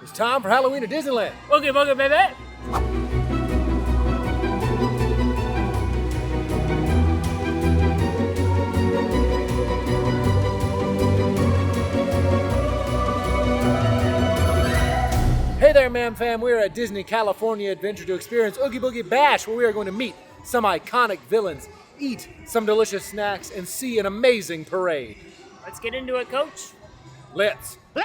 It's time for Halloween at Disneyland. Oogie Boogie, baby! Hey there, Mam Fam. We're at Disney California Adventure to experience Oogie Boogie Bash, where we are going to meet some iconic villains, eat some delicious snacks, and see an amazing parade. Let's get into it, Coach. Let's go!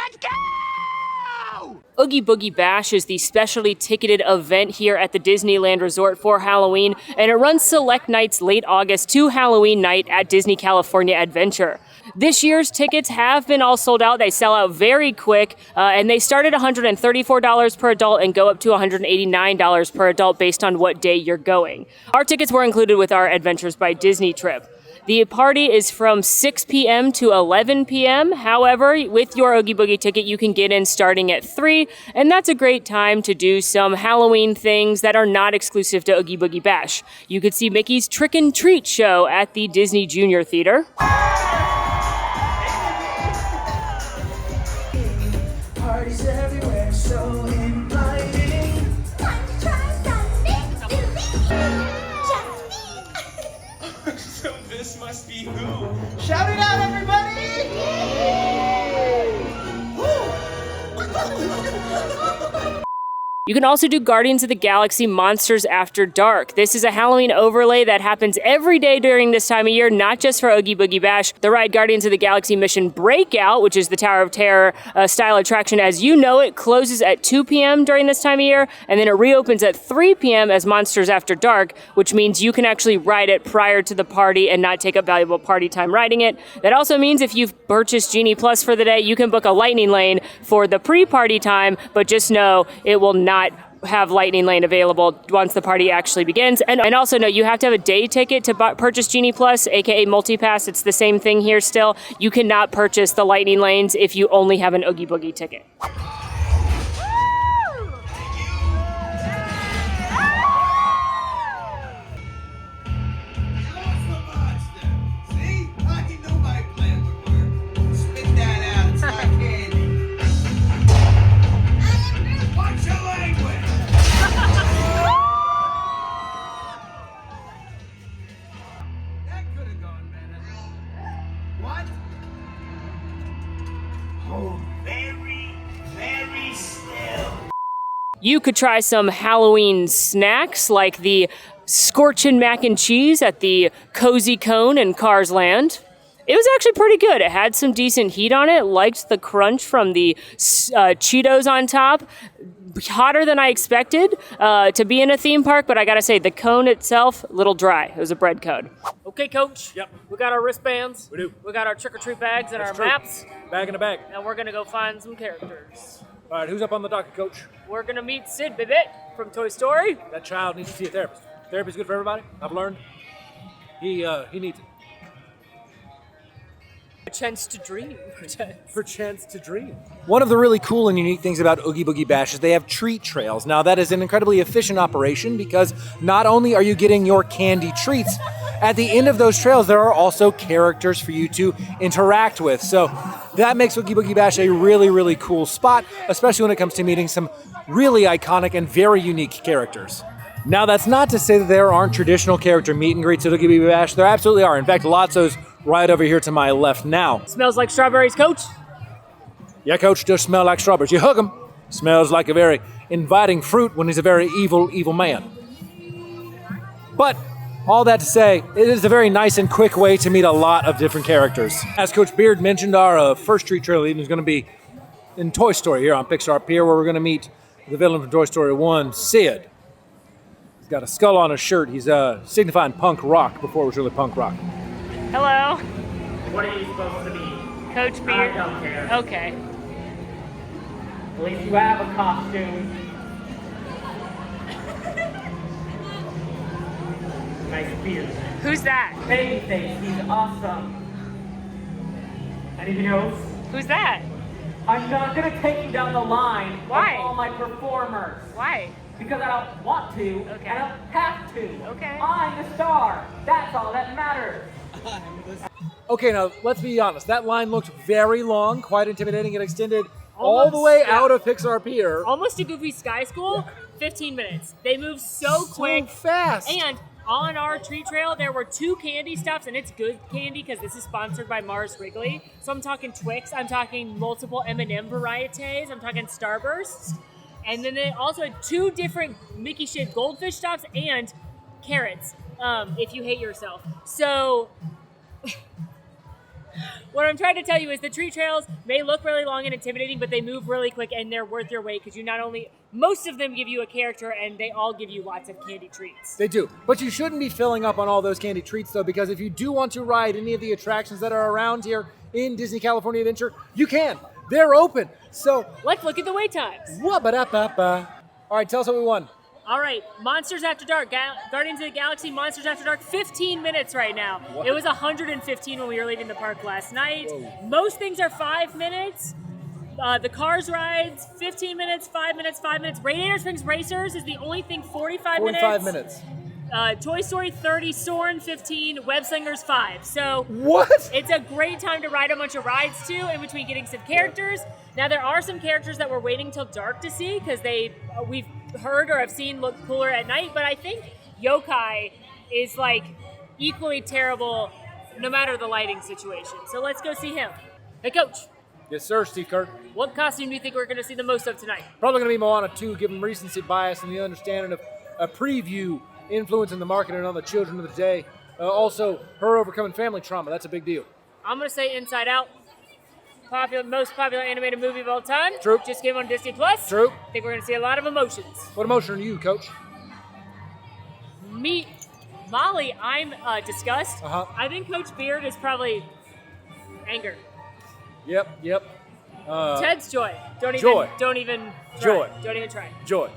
Oogie Boogie Bash is the specially ticketed event here at the Disneyland Resort for Halloween, and it runs select nights late August to Halloween night at Disney California Adventure. This year's tickets have been all sold out. They sell out very quick, and they start at $134 per adult and go up to $189 per adult based on what day you're going. Our tickets were included with our Adventures by Disney trip. The party is from 6 p.m. to 11 p.m. However, with your Oogie Boogie ticket, you can get in starting at 3, and that's a great time to do some Halloween things that are not exclusive to Oogie Boogie Bash. You could see Mickey's Trick and Treat show at the Disney Junior Theater. Parties everywhere, so inviting. Time to try something new. So this must be who? Shout it out, everybody! You can also do Guardians of the Galaxy Monsters After Dark. This is a Halloween overlay that happens every day during this time of year, not just for Oogie Boogie Bash. The ride Guardians of the Galaxy Mission Breakout, which is the Tower of Terror style attraction as you know it, closes at 2 p.m. during this time of year, and then it reopens at 3 p.m. as Monsters After Dark, which means you can actually ride it prior to the party and not take up valuable party time riding it. That also means if you've purchased Genie Plus for the day, you can book a Lightning Lane for the pre-party time, but just know it will not have Lightning Lane available once the party actually begins. And also know you have to have a day ticket to purchase Genie Plus, aka Multipass. It's the same thing here still. You cannot purchase the Lightning Lanes if you only have an Oogie Boogie ticket. Very still. You could try some Halloween snacks like the Scorchin' Mac and Cheese at the Cozy Cone in Cars Land. It was actually pretty good. It had some decent heat on it. Liked the crunch from the Cheetos on top. Hotter than I expected to be in a theme park, but I gotta say, the cone itself, a little dry. It was a bread cone. Okay, Coach. Yep. We got our wristbands. We do. We got our trick-or-treat bags and That's our true. maps. Bag in a bag. And we're gonna go find some characters. All right, who's up on the docket, Coach? We're gonna meet Sid Bibbit from Toy Story. That child needs to see a therapist. Therapy's good for everybody. I've learned. He needs it. A chance to dream. For chance to dream. One of the really cool and unique things about Oogie Boogie Bash is they have treat trails. Now that is an incredibly efficient operation because not only are you getting your candy treats, at the end of those trails there are also characters for you to interact with. So that makes Oogie Boogie Bash a really, really cool spot, especially when it comes to meeting some really iconic and very unique characters. Now that's not to say that there aren't traditional character meet and greets at Oogie Boogie Bash. There absolutely are. In fact, Lotso's right over here to my left now. Smells like strawberries, Coach. Yeah, Coach, does smell like strawberries. You hug him. Smells like a very inviting fruit when he's a very evil, evil man. But all that to say, it is a very nice and quick way to meet a lot of different characters. As Coach Beard mentioned, our first treat trail even is going to be in Toy Story here on Pixar Pier, where we're going to meet the villain from Toy Story 1, Sid. He's got a skull on his shirt. He's signifying punk rock before it was really punk rock. Hello. What are you supposed to be? Coach Beard. I don't care. Okay. At least you have a costume. Nice beard. Who's that? Babyface, he's awesome. Anything else? Who's that? I'm not gonna take you down the line Why? of all my performers. Why? Because I don't want to. Okay. I don't have to. Okay. I'm the star. That's all that matters. Okay, now let's be honest. That line looked very long, quite intimidating. It extended all the way yeah. out of Pixar Pier. Almost to Goofy Sky School, 15 minutes. They move so quick. fast. And on our treat trail, there were 2 candy stops, and it's good candy because this is sponsored by Mars Wrigley. So I'm talking Twix, I'm talking multiple M&M varieties, I'm talking Starbursts. And then they also had 2 different Mickey shaped goldfish stops and carrots, if you hate yourself. So what I'm trying to tell you is the treat trails may look really long and intimidating, but they move really quick and they're worth your wait because most of them give you a character and they all give you lots of candy treats. They do. But you shouldn't be filling up on all those candy treats, though, because if you do want to ride any of the attractions that are around here in Disney California Adventure, you can. They're open. So, Let's look at the wait times. wah-ba-da-ba-ba. All right, tell us what we won. All right, Monsters After Dark, Guardians of the Galaxy Monsters After Dark, 15 minutes right now. What? It was 115 when we were leaving the park last night. Whoa. Most things are 5 minutes. The Cars rides, 15 minutes, 5 minutes, 5 minutes. Radiator Springs Racers is the only thing, 45 minutes. 45 minutes. Toy Story 30, Soarin' 15, Web Slingers 5. So What? it's a great time to ride a bunch of rides too, in between getting some characters. Now there are some characters that we're waiting till dark to see because we've heard or have seen look cooler at night. But I think Yokai is like equally terrible no matter the lighting situation. So let's go see him. Hey Coach, Yes, sir, Steve Kirk. what costume do you think we're going to see the most of tonight? Probably going to be Moana 2, given recency bias and the understanding of a preview influencing the marketing on the children of the day. Also, her overcoming family trauma. That's a big deal. I'm going to say Inside Out. Most popular animated movie of all time. True. Just came on Disney Plus. True. I think we're going to see a lot of emotions. What emotion are you, Coach? Me, Molly, I'm disgust. Uh-huh. I think Coach Beard is probably anger. Yep. Ted's joy. Don't even joy. try. Joy. Don't even try. Joy.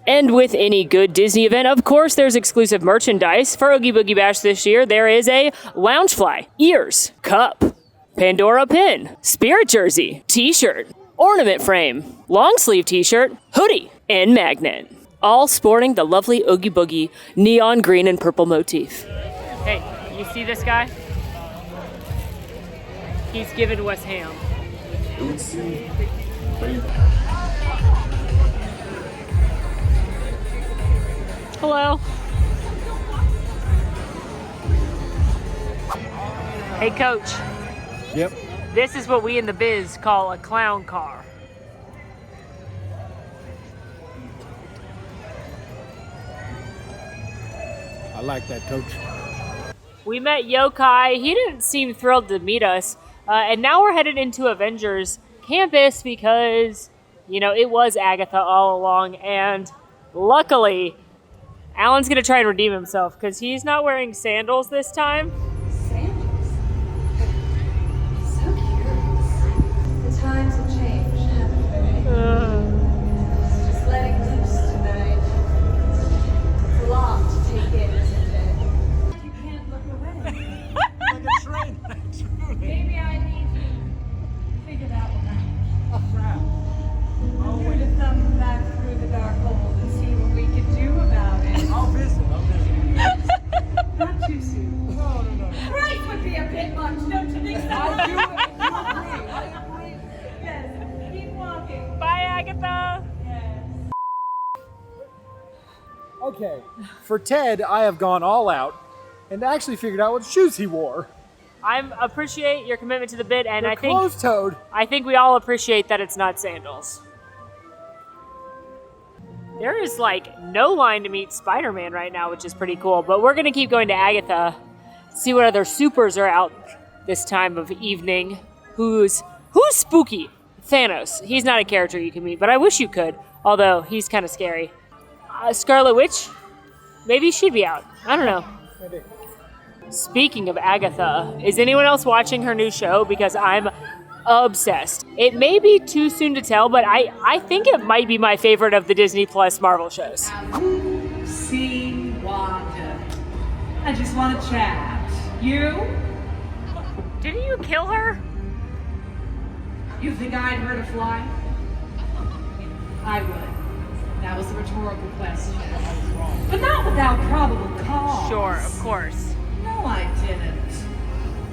And with any good Disney event, of course, there's exclusive merchandise. For Oogie Boogie Bash this year, there is a Loungefly, ears, cup, Pandora pin, Spirit jersey, t-shirt, ornament frame, long sleeve t-shirt, hoodie, and magnet. All sporting the lovely Oogie Boogie neon green and purple motif. Hey, you see this guy? He's giving West Ham. Hello. Hey, Coach. Yep. This is what we in the biz call a clown car. I like that, Coach. We met Yokai. He didn't seem thrilled to meet us. And now we're headed into Avengers campus because, it was Agatha all along. And luckily, Alan's going to try and redeem himself because he's not wearing sandals this time. Sandals? So curious. The times have changed, haven't they? Just letting loose tonight. It's a lot to take in, isn't it? You can't look away. Like a train. Maybe I need to figure that one out. Oh, crap. I'm going to thumb back through the dark hole and see what we can do about it. I'll visit. Not too soon. No. Christ would be a bit much, don't you think so? I do. I agree. Yes, keep walking. Bye, Agatha. Yes. Okay. For Ted, I have gone all out and actually figured out what shoes he wore. I appreciate your commitment to the bid, and They're I think closed-toed. we all appreciate that it's not sandals. There is no line to meet Spider-Man right now, which is pretty cool. But we're gonna keep going to Agatha, see what other supers are out this time of evening. Who's spooky? Thanos. He's not a character you can meet, but I wish you could. Although he's kind of scary. Scarlet Witch. Maybe she'd be out. I don't know. Maybe. Speaking of Agatha, is anyone else watching her new show? Because I'm obsessed. It may be too soon to tell, but I think it might be my favorite of the Disney Plus Marvel shows. See Wanda. I just want to chat. You? Didn't you kill her? You think I'd hurt a fly? I would. That was a rhetorical question. But not without probable cause. Sure, of course. No, I didn't.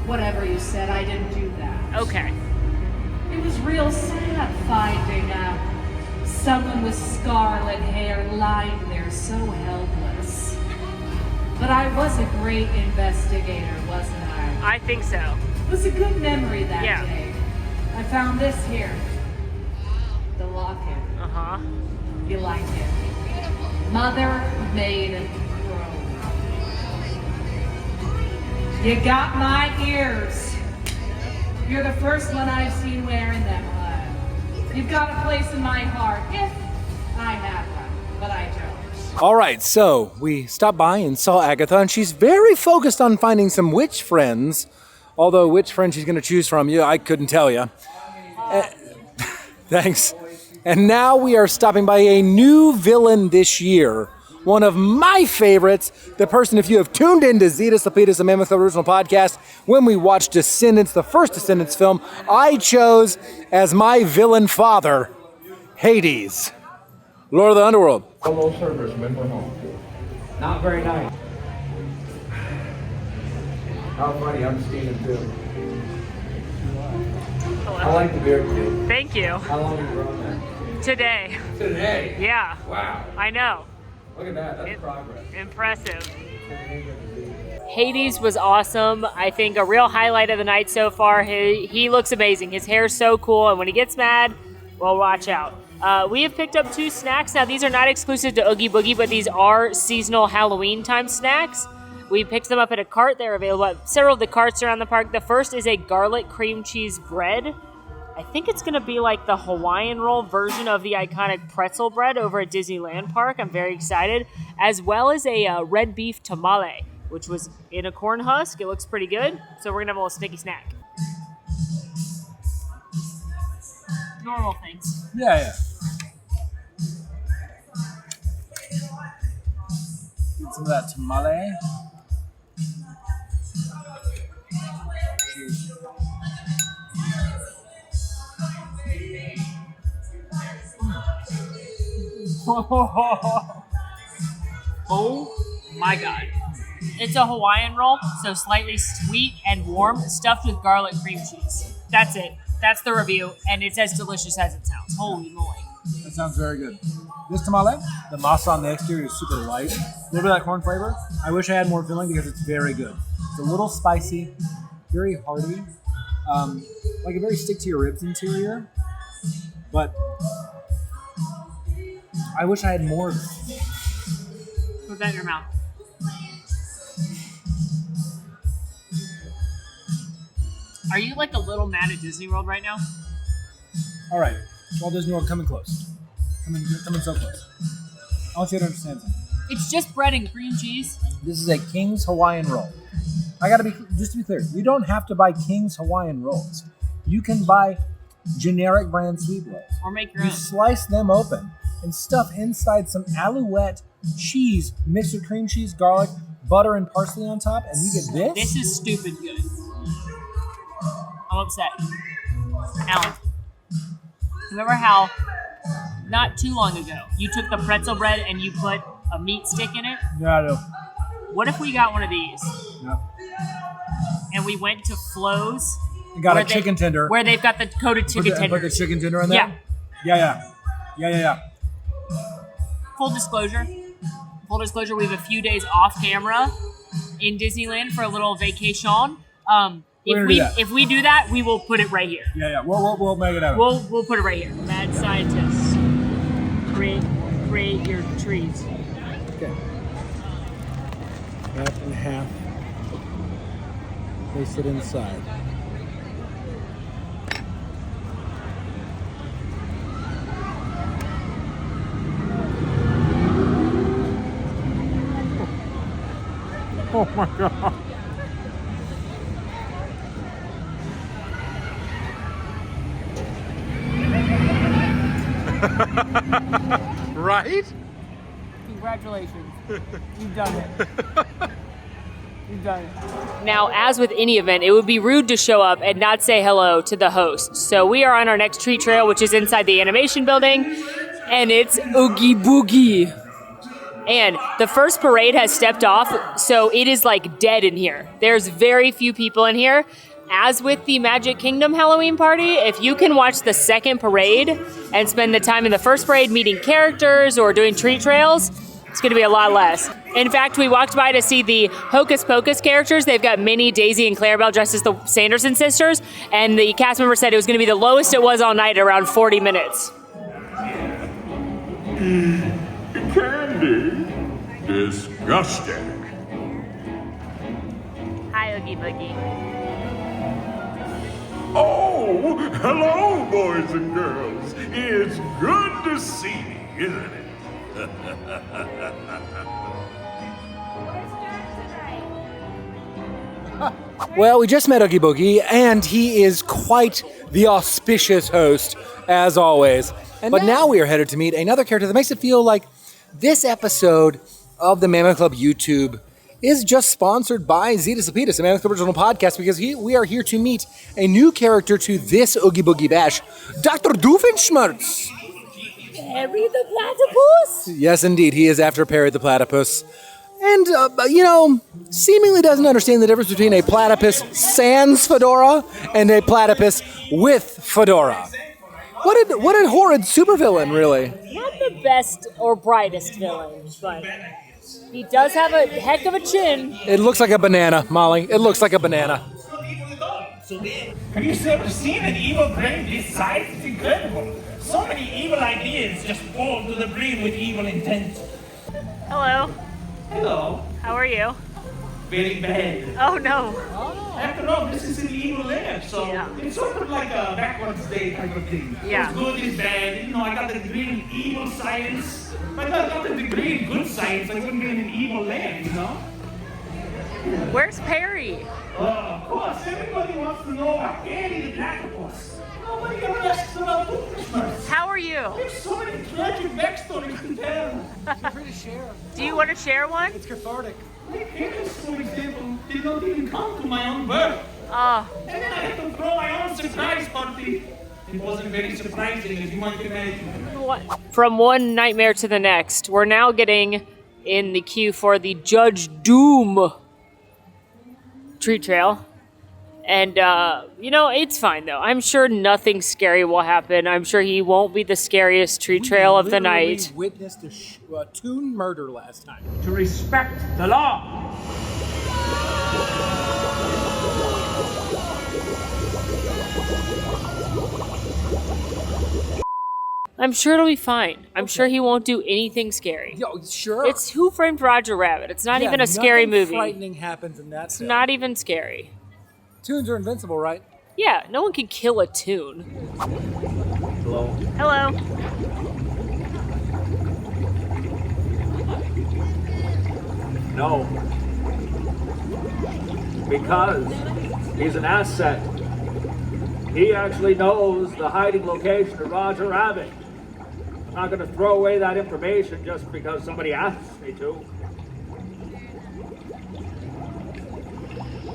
Whatever you said, I didn't do that. Okay. It was real sad finding someone with scarlet hair lying there so helpless. But I was a great investigator, wasn't I? I think so. It was a good memory that Yeah. day. I found this here. The locket. Uh-huh. You like it? Mother made of chrome. You got my ears. You're the first one I've seen wearing them, hon. You've got a place in my heart, if I have one, but I don't. All right, so we stopped by and saw Agatha, and she's very focused on finding some witch friends. Although which friend she's going to choose from, I couldn't tell you. Thanks. And now we are stopping by a new villain this year. One of my favorites, the person, if you have tuned in to Zetas Lapidus, the Mammoth Original Podcast, when we watched Descendants, the first Descendants film, I chose as my villain father, Hades, Lord of the Underworld. Hello, servers, remember home. Not very nice. How funny, I'm Steven too. Hello. I like the beard too. Thank you. How long have you grown that? Today. Today? Yeah. Wow. I know. Look at that, that's progress. Impressive. Hades was awesome. I think a real highlight of the night so far. He looks amazing. His hair's so cool, and when he gets mad, well, watch out. We have picked up 2 snacks. Now, these are not exclusive to Oogie Boogie, but these are seasonal Halloween time snacks. We picked them up at a cart. They're available at several of the carts around the park. The first is a garlic cream cheese bread. I think it's going to be like the Hawaiian roll version of the iconic pretzel bread over at Disneyland Park. I'm very excited. As well as a red beef tamale, which was in a corn husk. It looks pretty good. So we're going to have a little sneaky snack. Normal things. Yeah. Get some of that tamale. Cheers. Oh my God. It's a Hawaiian roll, so slightly sweet and warm, stuffed with garlic cream cheese. That's it. That's the review, and it's as delicious as it sounds. Holy moly. That sounds very good. This tamale, the masa on the exterior is super light. A little bit of that corn flavor. I wish I had more filling because it's very good. It's a little spicy, very hearty, like a very stick to your ribs interior. But I wish I had more of it. Put that in your mouth. Are you like a little mad at Disney World right now? All right, Walt Disney World, coming close. Coming so close. I want you to understand something. It's just bread and cream cheese. This is a King's Hawaiian roll. Just to be clear, you don't have to buy King's Hawaiian rolls. You can buy generic brand sweet rolls. Or make your You own. slice them open and stuff inside some alouette cheese mixed with cream cheese, garlic, butter, and parsley on top, and you get this. This is stupid good. I'm upset. Alan, remember how not too long ago you took the pretzel bread and you put a meat stick in it? Yeah, I know. What if we got one of these Yeah. and we went to Flo's? You got where a chicken tender. Where they've got the coated chicken Put the tenders. chicken tender in there? Yeah. Full disclosure, we have a few days off camera in Disneyland for a little vacation. If we do that, we will put it right here. Yeah. We'll make it happen. We'll put it right here. Mad scientists, create your trees. Okay. That in half. Place it inside. Oh my God. Right? Congratulations. You've done it. You've done it. Now, as with any event, it would be rude to show up and not say hello to the host. So we are on our next treat trail, which is inside the animation building, and it's Oogie Boogie. And the first parade has stepped off, so it is like dead in here. There's very few people in here. as with the Magic Kingdom Halloween party, if you can watch the second parade and spend the time in the first parade meeting characters or doing treat trails, it's going to be a lot less. In fact, we walked by to see the Hocus Pocus characters. They've got Minnie, Daisy, and Clarabelle dressed as the Sanderson sisters, and the cast member said it was going to be the lowest it was all night, around 40 minutes. Candy. Disgusting. Hi, Oogie Boogie. Oh, hello, boys and girls. It's good to see you, isn't it? Well, we just met Oogie Boogie, and he is quite the auspicious host, as always. But now we are headed to meet another character that makes it feel like this episode of the Mammoth Club YouTube is just sponsored by Zeta Cepedis, a Mammoth Club original podcast, because we are here to meet a new character to this Oogie Boogie Bash, Dr. Doofenshmirtz. Perry the Platypus? Yes, indeed, he is after Perry the Platypus. And, seemingly doesn't understand the difference between a platypus sans fedora and a platypus with fedora. What a horrid supervillain, really. Not the best or brightest villain, but he does have a heck of a chin. It looks like a banana, Molly. It looks like a banana. Have you ever seen an evil brain this size? It's incredible. So many evil ideas just fall to the brain with evil intent. Hello. Hello. How are you? Very bad. Oh, no. After all, this is an evil land, so it's sort of like a backwards day type of thing. Yeah. It's good, it's bad. You know, I got the degree in evil science. If I got the degree in good science, I wouldn't be in an evil land, you know? Where's Perry? Of course, everybody wants to know about Annie the Platypus. Nobody ever asks about Doofenshmirtz. How are you? There's so many tragic backstories to tell. Feel free to share. Do you want to share one? It's cathartic. My parents, for example, did not even come to my own birth. Oh, And then I had to throw my own surprise party. It wasn't very surprising, as you might imagine. from one nightmare to the next. We're now getting in the queue for the Judge Doom treat trail. And, it's fine, though. I'm sure nothing scary will happen. I'm sure he won't be the scariest treat trail of the night. We witnessed a Toon murder last time. To respect the law. I'm sure it'll be fine. I'm sure he won't do anything scary. Yo, sure. It's Who Framed Roger Rabbit. It's not even a scary nothing movie. Frightening happens in that. It's not even scary. Toons are invincible, right? Yeah, no one can kill a toon. Hello. Hello. No. Because he's an asset. He actually knows the hiding location of Roger Rabbit. I'm not going to throw away that information just because somebody asks me to.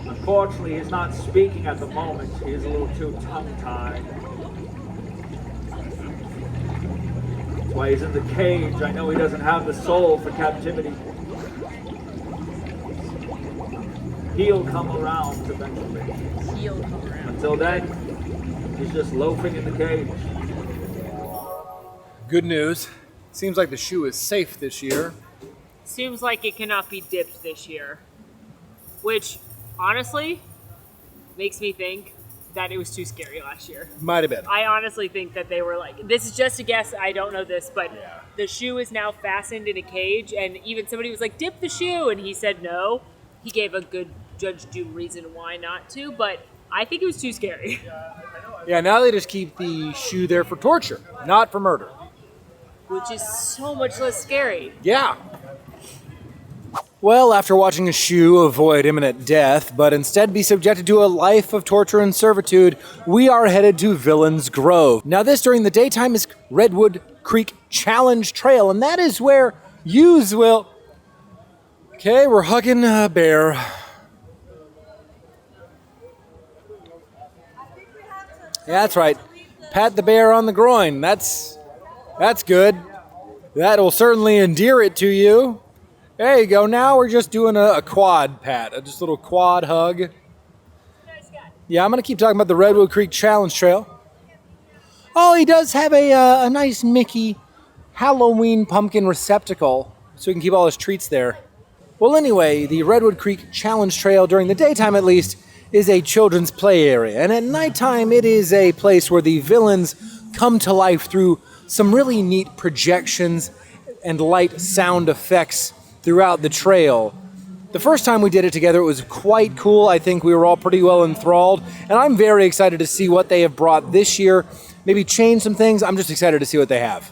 Unfortunately, he's not speaking at the moment. He's a little too tongue-tied. That's why he's in the cage. I know he doesn't have the soul for captivity. He'll come around eventually. He'll come around. Until then, he's just loafing in the cage. Good news. Seems like the shoe is safe this year. Seems like it cannot be dipped this year. Which, honestly, makes me think that it was too scary last year. Might have been. I honestly think that they were like, this is just a guess, I don't know this, but the shoe is now fastened in a cage, and even somebody was like, dip the shoe, and he said no. He gave a good Judge Doom reason why not to, but I think it was too scary. Yeah, now they just keep the shoe there for torture, not for murder. Which is so much less scary. Yeah. Well, after watching a shoe avoid imminent death, but instead be subjected to a life of torture and servitude, we are headed to Villain's Grove. Now this during the daytime is Redwood Creek Challenge Trail, and that is where yous will... Okay, we're hugging a bear. Yeah, that's right. Pat the bear on the groin. That's good. That will certainly endear it to you. There you go. Now we're just doing a quad pat, just a little quad hug. Nice guy. Yeah, I'm going to keep talking about the Redwood Creek Challenge Trail. Oh, he does have a nice Mickey Halloween pumpkin receptacle, so he can keep all his treats there. Well, anyway, the Redwood Creek Challenge Trail, during the daytime at least, is a children's play area. And at nighttime, it is a place where the villains come to life through some really neat projections and light sound effects throughout the trail. The first time we did it together, it was quite cool. I think we were all pretty well enthralled. And I'm very excited to see what they have brought this year. Maybe change some things. I'm just excited to see what they have.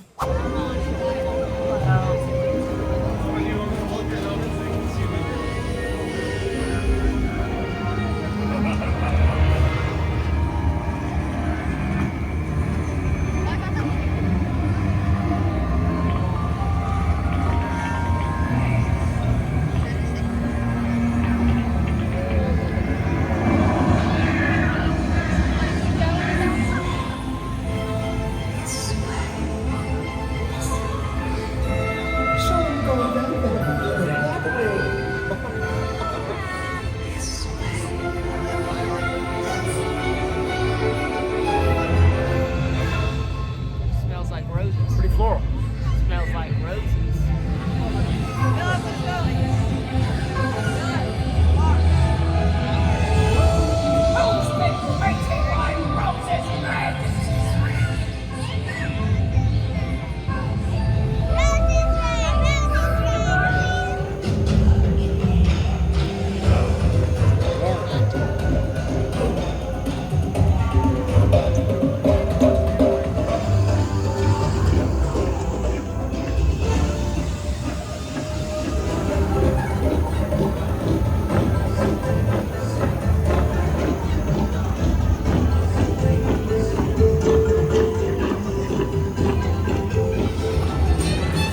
Smells like roses. Pretty floral. Smells like roses.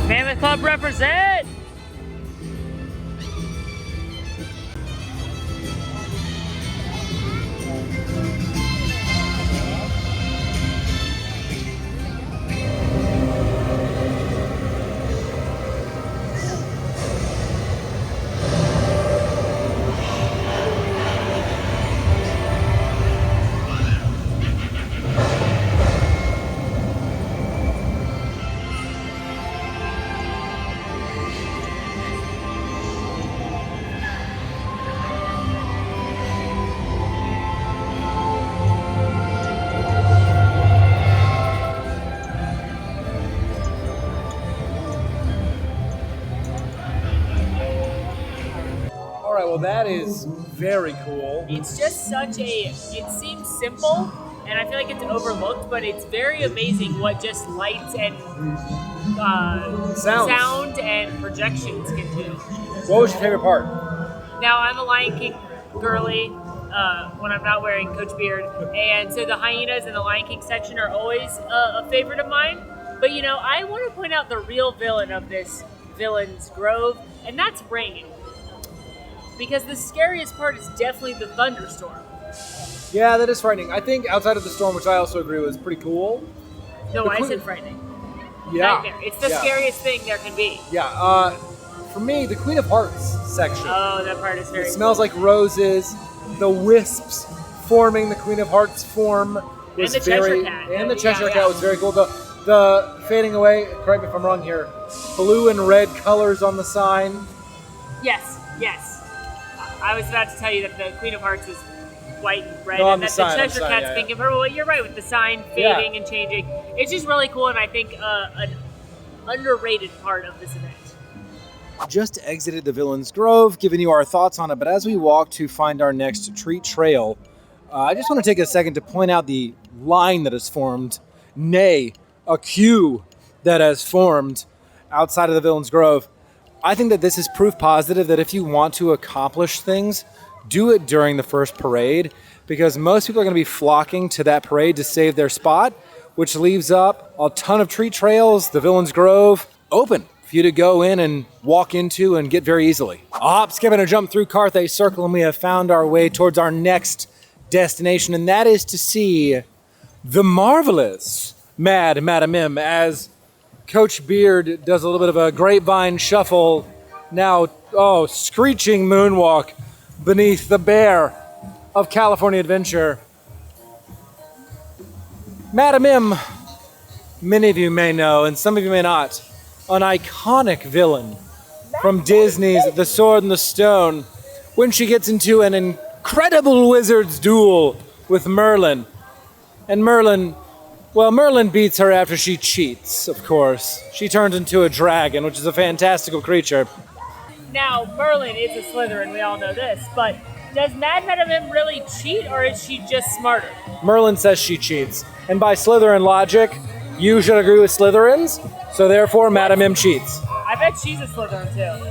Mammoth Club represent! All right, well, that is very cool. It's just such a, it seems simple, and I feel like it's overlooked, but it's very amazing what just lights and sound and projections can do. What was your favorite part? Now, I'm a Lion King girly when I'm not wearing Coach Beard, and so the hyenas in the Lion King section are always a favorite of mine. But, you know, I want to point out the real villain of this Villain's Grove, and that's Rain. Because the scariest part is definitely the thunderstorm. Yeah, that is frightening. I think outside of the storm, which I also agree was pretty cool. No, The I queen- said frightening. Yeah. Nightmare. It's the Yeah. scariest thing there can be. Yeah, for me, the Queen of Hearts section. Oh, that part is very It smells like roses. The wisps forming the Queen of Hearts form was And the Cheshire very, Cat. and the Yeah, Cheshire yeah. Cat was very cool. The fading away. Correct me if I'm wrong here. Blue and red colors on the sign. Yes, yes. I was about to tell you that the Queen of Hearts is white and red, No, on and the that sign, the on the Cheshire sign, Cat's yeah, pink and purple. Well, you're right with the sign Yeah. fading and changing. It's just really cool, and I think an underrated part of this event. Just exited the Villain's Grove, giving you our thoughts on it. But as we walk to find our next treat trail, I just want to take a second to point out the line that has formed, nay, a queue that has formed outside of the Villain's Grove. I think that this is proof positive that if you want to accomplish things, do it during the first parade, because most people are going to be flocking to that parade to save their spot, which leaves up a ton of treat trails, the Villain's Grove, open for you to go in and walk into and get very easily. A hop, skip, and a jump through Carthay Circle, and we have found our way towards our next destination, and that is to see the marvelous Mad Madam Mim, as Coach Beard does a little bit of a grapevine shuffle, now, screeching moonwalk beneath the bear of California Adventure. Madam M, many of you may know, and some of you may not, an iconic villain from Disney's The Sword and the Stone, when she gets into an incredible wizard's duel with Merlin. And Merlin beats her after she cheats, of course. She turns into a dragon, which is a fantastical creature. Now, Merlin is a Slytherin, we all know this, but does Madam M really cheat, or is she just smarter? Merlin says she cheats. And by Slytherin logic, you should agree with Slytherins, so therefore Madam M cheats. I bet she's a Slytherin too.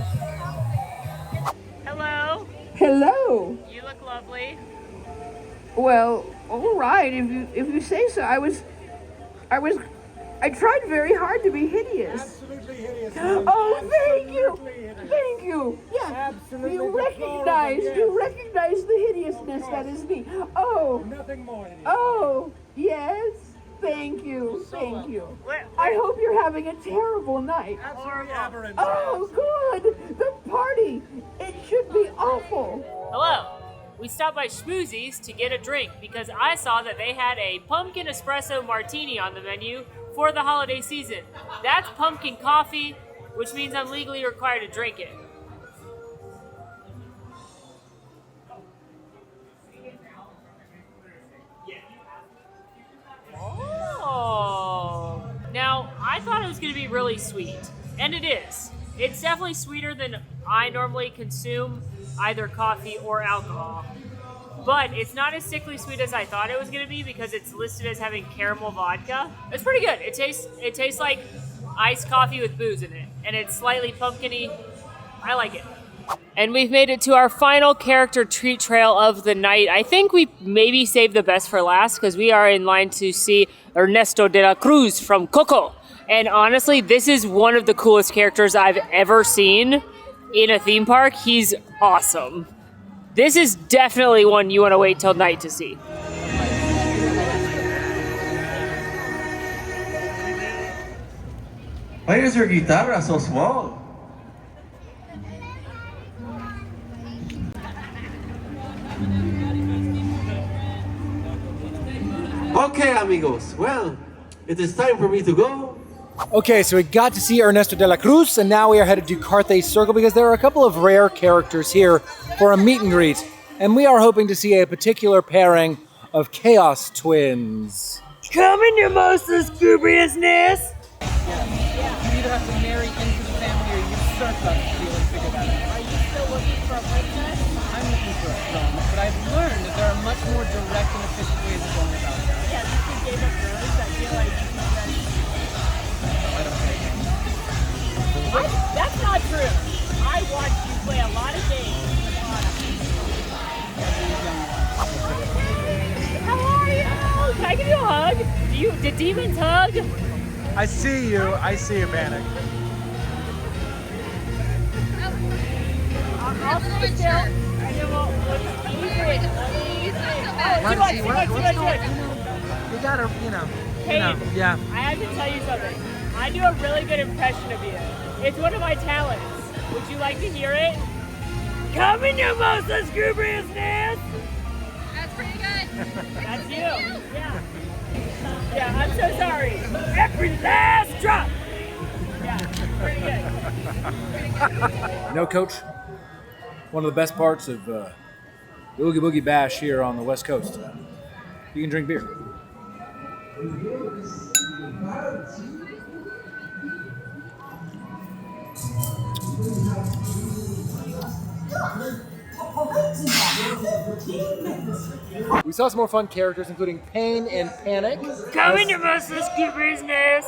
Hello. Hello. You look lovely. Well, all right. If you say so. I tried very hard to be hideous. Absolutely hideous. Oh, thank you. Thank you. Yeah. Absolutely. You recognize the hideousness that is me. Oh. Nothing more hideous. Oh. Yes. Thank you. Thank you. I hope you're having a terrible night. Absolutely aberrant. Oh, good. The party. It should be awful. Hello. We stopped by Schmoozies to get a drink because I saw that they had a pumpkin espresso martini on the menu for the holiday season. That's pumpkin coffee, which means I'm legally required to drink it. Oh. Now, I thought it was going to be really sweet, and it is. It's definitely sweeter than I normally consume either coffee or alcohol. But it's not as sickly sweet as I thought it was going to be because it's listed as having caramel vodka. It's pretty good. It tastes like iced coffee with booze in it, and it's slightly pumpkin-y. I like it. And we've made it to our final character treat trail of the night. I think we maybe saved the best for last because we are in line to see Ernesto de la Cruz from Coco. And honestly, this is one of the coolest characters I've ever seen in a theme park. He's awesome. This is definitely one you want to wait till night to see. Why is your guitarra so small? Okay, amigos. Well, it is time for me to go. Okay, so we got to see Ernesto de la Cruz, and now we are headed to Carthay Circle because there are a couple of rare characters here for a meet and greet, and we are hoping to see a particular pairing of Chaos Twins. Come in, your most lugubriousness! You either have to marry into the family or usurp us to really figure that out. Are you still looking for a princess? I'm looking for a son, but I've learned that there are much more direct and efficient ways of going about that. Yeah, you can Game of Thrones. I feel like you can. What? That's not true. I watched you play a lot of games. How are you? Can I give you a hug? Did demons hug? I see you, Panic. I'll sit still. I know what's You gotta, Kate, yeah. I have to tell you something. I do a really good impression of you. It's one of my talents. Would you like to hear it? Come in, your most lugubriousness! That's pretty good. That's you. Yeah. Yeah, I'm so sorry. Every last drop! Yeah, pretty good. No, Coach. One of the best parts of the Oogie Boogie Bash here on the West Coast. You can drink beer. We saw some more fun characters, including Pain and Panic. Come in, your most lugubriousness!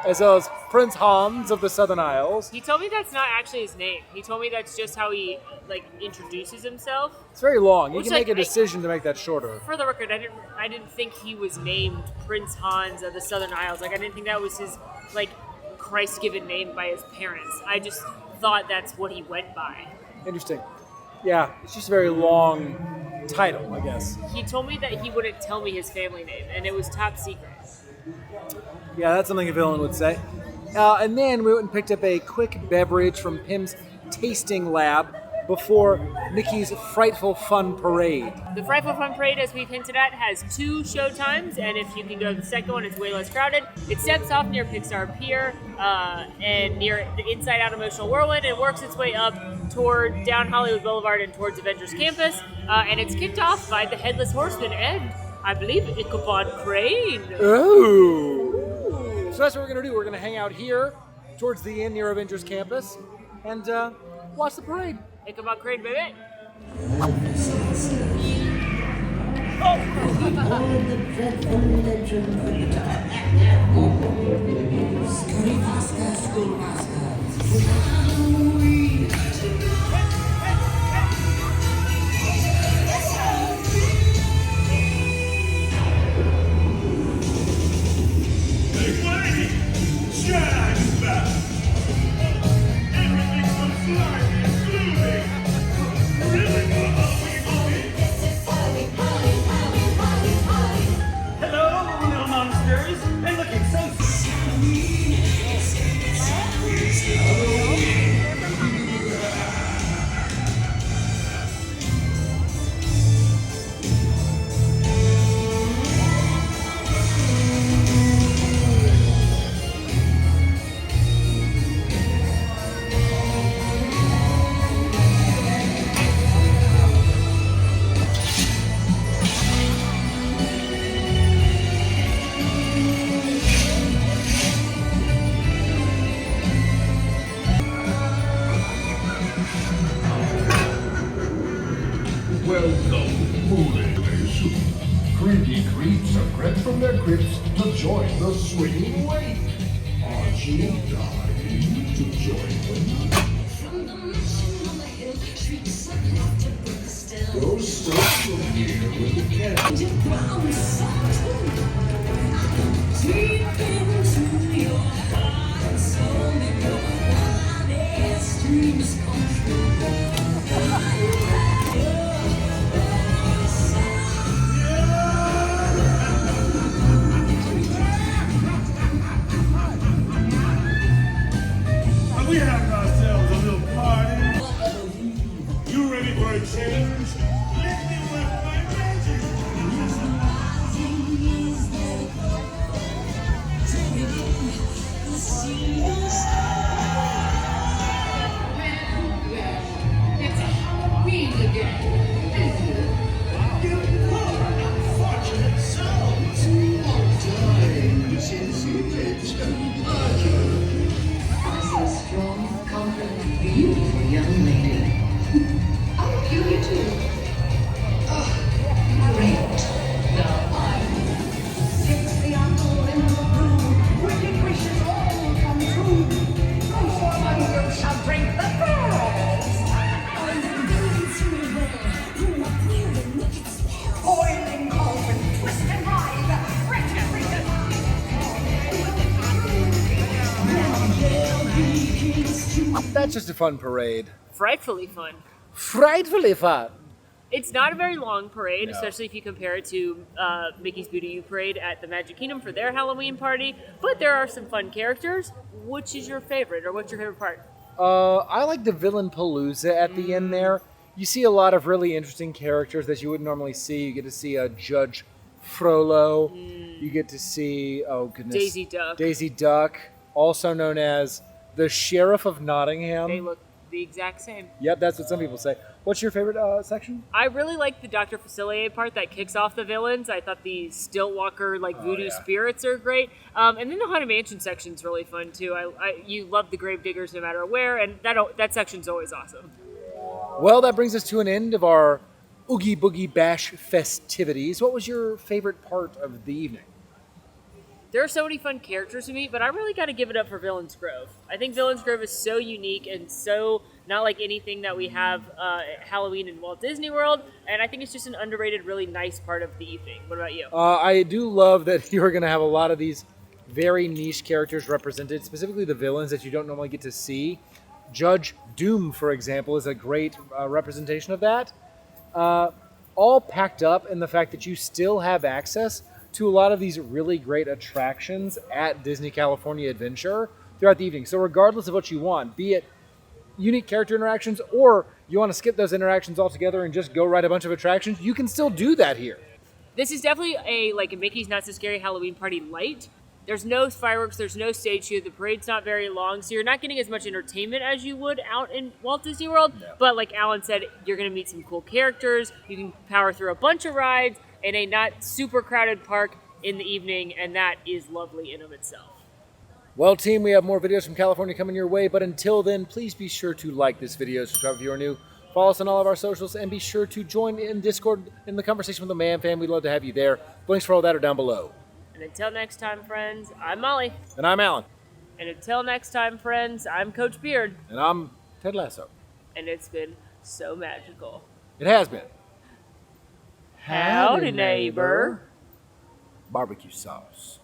As well as Prince Hans of the Southern Isles. He told me that's not actually his name. He told me that's just how he introduces himself. It's very long. You Which, can make a decision to make that shorter. For the record, I didn't think he was named Prince Hans of the Southern Isles. I didn't think that was his Christ-given name by his parents. I just thought that's what he went by. Interesting. Yeah, it's just a very long title, I guess. He told me that he wouldn't tell me his family name, and it was top secret. Yeah, that's something a villain would say. And then we went and picked up a quick beverage from Pim's Tasting Lab. before Mickey's Frightful Fun Parade. The Frightful Fun Parade, as we've hinted at, has 2 show times, and if you can go to the second one, it's way less crowded. It steps off near Pixar Pier and near the Inside Out Emotional Whirlwind, and works its way up toward down Hollywood Boulevard and towards Avengers Campus, and it's kicked off by the Headless Horseman and, I believe, Ichabod Crane. Oh! So that's what we're going to do. We're going to hang out here towards the inn near Avengers Campus and watch the parade. Ichabod Crane, baby. Hello, little monsters, and looking so Welcome, foolish. Creepy creeps are crept from their crypts to join the swinging wake. Aren't you dying to join them? From the mansion on the hill, shrieks of laughter break still. Go straight from here with the cat. Deep ground soft. Deep into your heart and soul, make your wildest dreams come true. we have ourselves a little party. You ready for a change? Let me work my magic. It's a Halloween again, isn't it? You poor unfortunate souls. What times is it? I see a strong, confident, beautiful young lady. Oh, you too. Oh, great. Now I'm fix the apple in the room. Wicked wishes all come true. No more money you shall drink the pearls. Boiling cauldron, twist and writhe, wrench and wrench. That's just a fun parade. Frightfully fun. Frightfully fun. It's not a very long parade, No. especially if you compare it to Mickey's Boo You Parade at the Magic Kingdom for their Halloween party. But there are some fun characters. Which is your favorite, or what's your favorite part? I like the Villain Palooza at the end there. You see a lot of really interesting characters that you wouldn't normally see. You get to see Judge Frollo. You get to see, oh goodness, Daisy Duck. Daisy Duck, also known as the Sheriff of Nottingham. They look the exact same. Yep, that's what some people say. What's your favorite section? I really like the Dr. Facilier part that kicks off the villains. I thought the Stillwalker, voodoo spirits are great. And then the Haunted Mansion section's really fun too. You love the Gravediggers no matter where, and that section's always awesome. Well, that brings us to an end of our Oogie Boogie Bash festivities. What was your favorite part of the evening? There are so many fun characters to meet, but I really got to give it up for Villains Grove. I think Villains Grove is so unique and so not like anything that we have at Halloween in Walt Disney World, and I think it's just an underrated, really nice part of the evening. What about you? I do love that you are going to have a lot of these very niche characters represented, specifically the villains that you don't normally get to see. Judge Doom, for example, is a great representation of that. All packed up in the fact that you still have access to a lot of these really great attractions at Disney California Adventure throughout the evening. So regardless of what you want, be it unique character interactions or You want to skip those interactions altogether and just go ride a bunch of attractions? You can still do that here. This is definitely a Mickey's Not So Scary Halloween Party light. There's no fireworks, there's no stage show, the parade's not very long, so you're not getting as much entertainment as you would out in Walt Disney World. No. But like Alan said, you're going to meet some cool characters, you can power through a bunch of rides in a not super crowded park in the evening, and that is lovely in of itself. Well, team, we have more videos from California coming your way, but until then, please be sure to like this video, subscribe if you are new, follow us on all of our socials, and be sure to join in Discord in the conversation with the Man Fam. We'd love to have you there. Links for all that are down below. And until next time, friends, I'm Molly. And I'm Alan. And until next time, friends, I'm Coach Beard. And I'm Ted Lasso. And it's been so magical. It has been. Howdy, neighbor. Barbecue sauce.